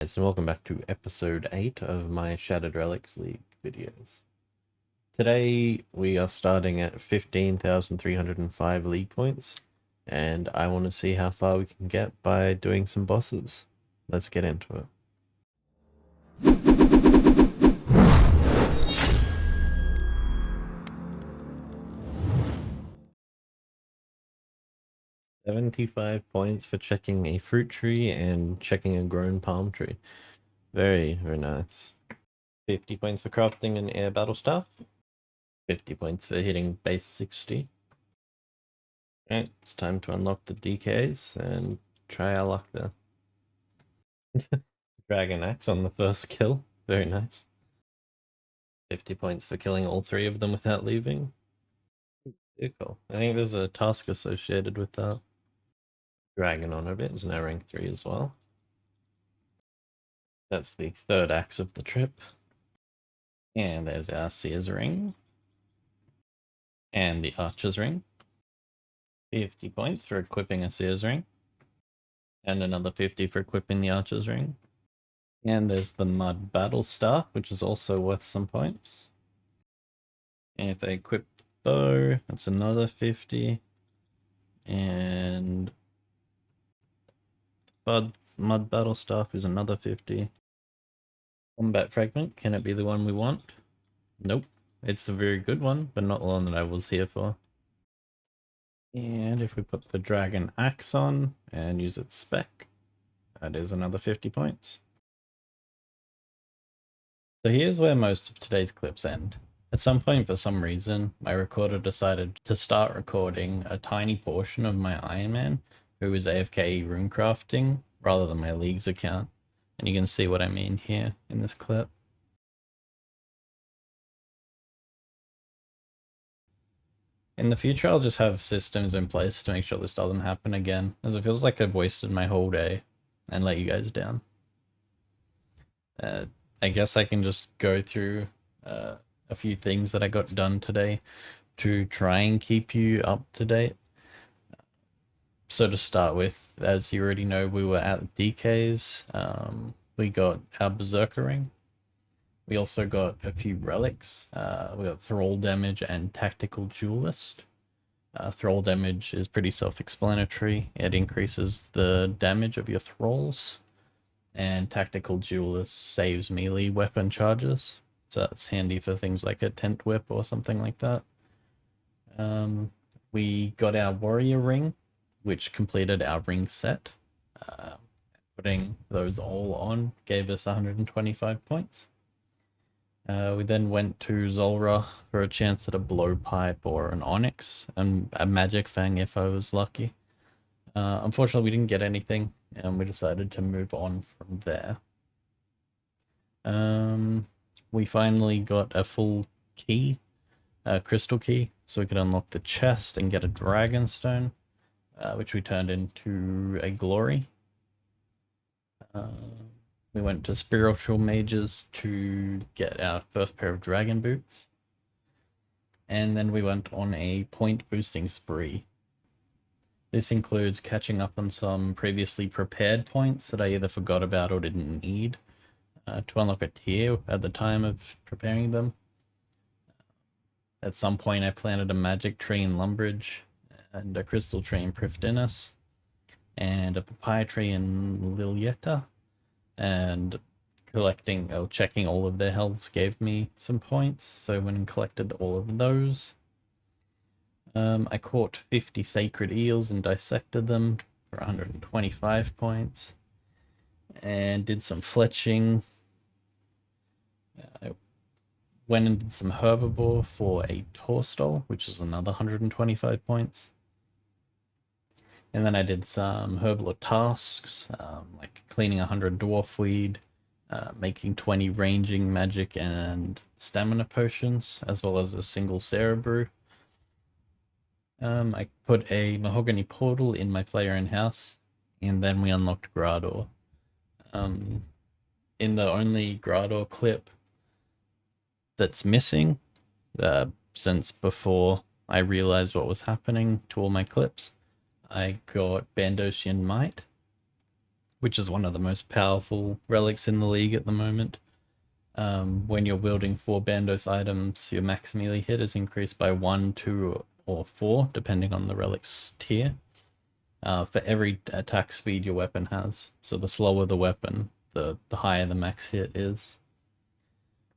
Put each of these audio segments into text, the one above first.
Guys, and welcome back to episode 8 of my Shattered Relics League videos. Today we are starting at 15,305 league points, and I want to see how far we can get by doing some bosses. Let's get into it. $75 points for checking a fruit tree and checking a grown palm tree. Very, very nice. 50 points for crafting an air battle staff. 50 points for hitting base 60. Alright, it's time to unlock the DKs and try our luck there. Dragon Axe on the first kill. Very nice. 50 points for killing all 3 of them without leaving. Very cool. I think there's a task associated with that. Dragon on it is now rank 3 as well. That's the third axe of the trip. And there's our Seer's Ring. And the Archer's Ring. 50 points for equipping a Seer's Ring. And another 50 for equipping the Archer's Ring. And there's the Mud Battle Staff, which is also worth some points. And if I equip Bow, that's another 50. And Mud Battle Staff is another 50. Combat Fragment, can it be the one we want? Nope. It's a very good one, but not the one that I was here for. And if we put the Dragon Axe on and use its spec, that is another 50 points. So here's where most of today's clips end. At some point, for some reason, my recorder decided to start recording a tiny portion of my Iron Man, who is AFK runecrafting, rather than my League's account. And you can see what I mean here in this clip. In the future, I'll just have systems in place to make sure this doesn't happen again, as it feels like I've wasted my whole day and let you guys down. I guess I can just go through a few things that I got done today to try and keep you up to date. So to start with, as you already know, we were at DK's. We got our Berserker Ring. We also got a few relics. We got Thrall Damage and Tactical Duelist. Thrall Damage is pretty self-explanatory. It increases the damage of your thralls. And Tactical Duelist saves melee weapon charges. So it's handy for things like a tent whip or something like that. We got our Warrior Ring, which completed our ring set. Putting those all on gave us 125 points. We then went to Zulrah for a chance at a blowpipe or an onyx, and a magic fang if I was lucky. Unfortunately, we didn't get anything, and we decided to move on from there. We finally got a full key, a crystal key, so we could unlock the chest and get a dragon stone, which we turned into a glory. We went to spiritual mages to get our first pair of dragon boots. And then we went on a point boosting spree. This includes catching up on some previously prepared points that I either forgot about or didn't need to unlock a tier at the time of preparing them. At some point I planted a magic tree in Lumbridge, and a crystal tree in Prifdinus, and a papaya tree in Lilietta, and checking all of their healths gave me some points, so I went and collected all of those. I caught 50 sacred eels and dissected them for 125 points, and did some fletching. I went and did some herbivore for a Torstol, which is another 125 points. And then I did some herblore tasks, like cleaning 100 dwarf weed, making 20 ranging magic and stamina potions, as well as a single Cerebrew. I put a mahogany portal in my player-owned house, and then we unlocked Grador. In the only Grador clip that's missing, since before I realized what was happening to all my clips, I got Bandosian Might. which is one of the most powerful relics in the league at the moment. When you're wielding 4 Bandos items, your max melee hit is increased by 1, 2, or 4, depending on the relic's tier, for every attack speed your weapon has. So the slower the weapon, the higher the max hit is.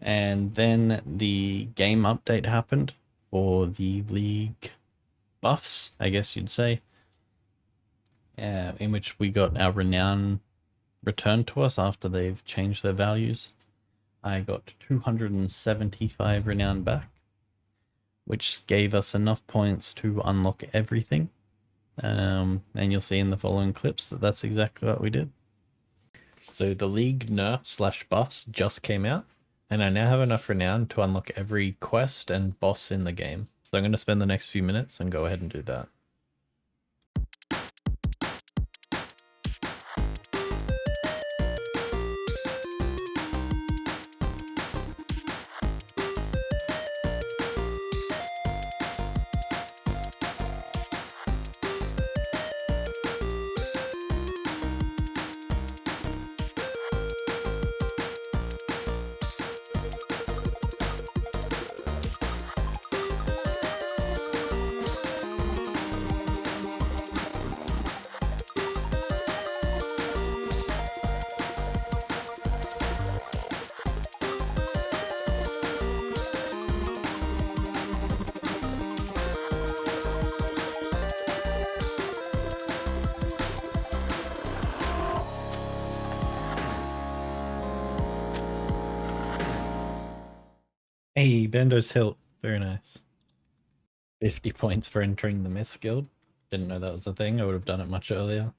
And then the game update happened for the league buffs, I guess you'd say, in which we got our renown returned to us after they've changed their values. I got 275 renown back, which gave us enough points to unlock everything. And you'll see in the following clips that that's exactly what we did. So the league nerf / buffs just came out, and I now have enough renown to unlock every quest and boss in the game. So I'm going to spend the next few minutes and go ahead and do that. Hey, Bando's hilt. Very nice. 50 points for entering the Mist Guild. Didn't know that was a thing. I would have done it much earlier.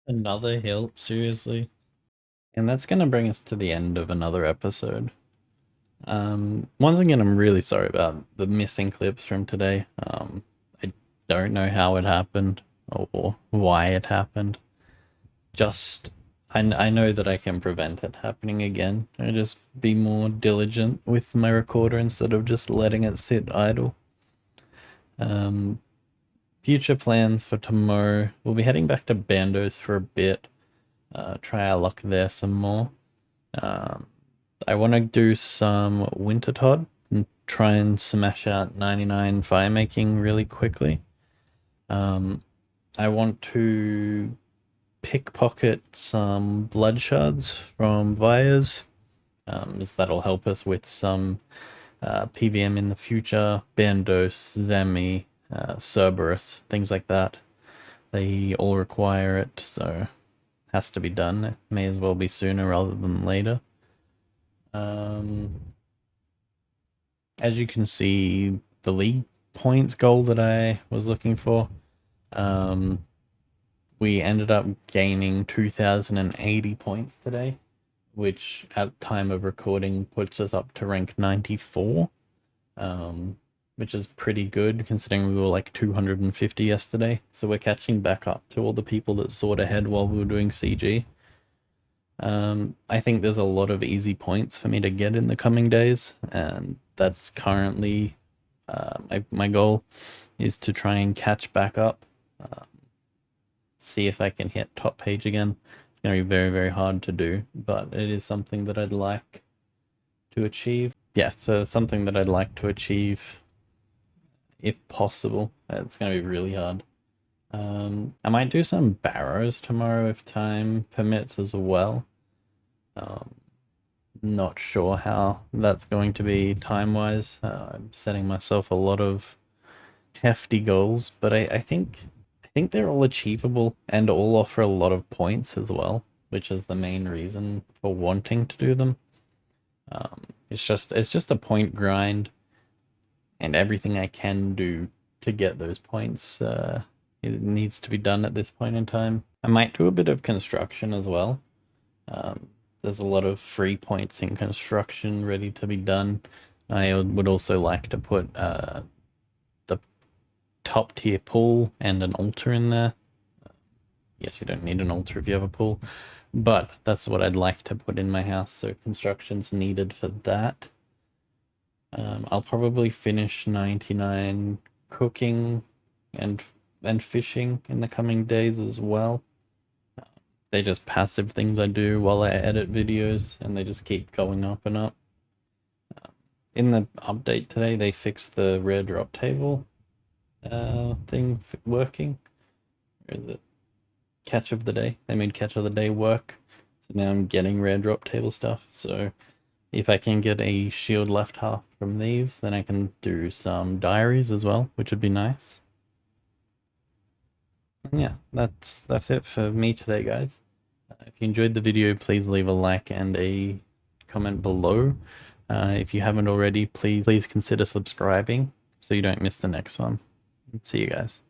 Another hilt, seriously. And that's going to bring us to the end of another episode. Once again, I'm really sorry about the missing clips from today. I don't know how it happened or why it happened. Just, I know that I can prevent it happening again. I just be more diligent with my recorder instead of just letting it sit idle. Future plans for tomorrow. We'll be heading back to Bandos for a bit. Try our luck there some more. I want to do some Winter Todd and try and smash out 99 fire making really quickly. I want to pickpocket some blood shards from Vias, as that'll help us with some PVM in the future. Bandos, Zemi, Cerberus, things like that. They all require it, so has to be done. It may as well be sooner rather than later. As you can see, the league points goal that I was looking for, we ended up gaining 2,080 points today, which at time of recording puts us up to rank 94, which is pretty good considering we were like 250 yesterday. So we're catching back up to all the people that soared ahead while we were doing CG. I think there's a lot of easy points for me to get in the coming days, and that's currently my goal is to try and catch back up, see if I can hit top page again. It's going to be very, very hard to do, but it is something that I'd like to achieve. Yeah, so it's something that I'd like to achieve if possible. It's going to be really hard. I might do some barrows tomorrow if time permits as well. Not sure how that's going to be time-wise. I'm setting myself a lot of hefty goals, but I think they're all achievable and all offer a lot of points as well, which is the main reason for wanting to do them. It's just a point grind, and everything I can do to get those points it needs to be done at this point in time. I might do a bit of construction as well. There's a lot of free points in construction ready to be done. I would also like to put the top tier pool and an altar in there. Yes, you don't need an altar if you have a pool, but that's what I'd like to put in my house, so construction's needed for that. I'll probably finish 99 cooking and fishing in the coming days as well. They're just passive things I do while I edit videos, and they just keep going up and up. In the update today, they fixed the rare drop table thing working. Or is it catch of the day? They made catch of the day work. So now I'm getting rare drop table stuff. So if I can get a shield left half from these, then I can do some diaries as well, which would be nice. And yeah, that's it for me today, guys. If you enjoyed the video, please leave a like and a comment below. If you haven't already, please consider subscribing so you don't miss the next one. See you guys.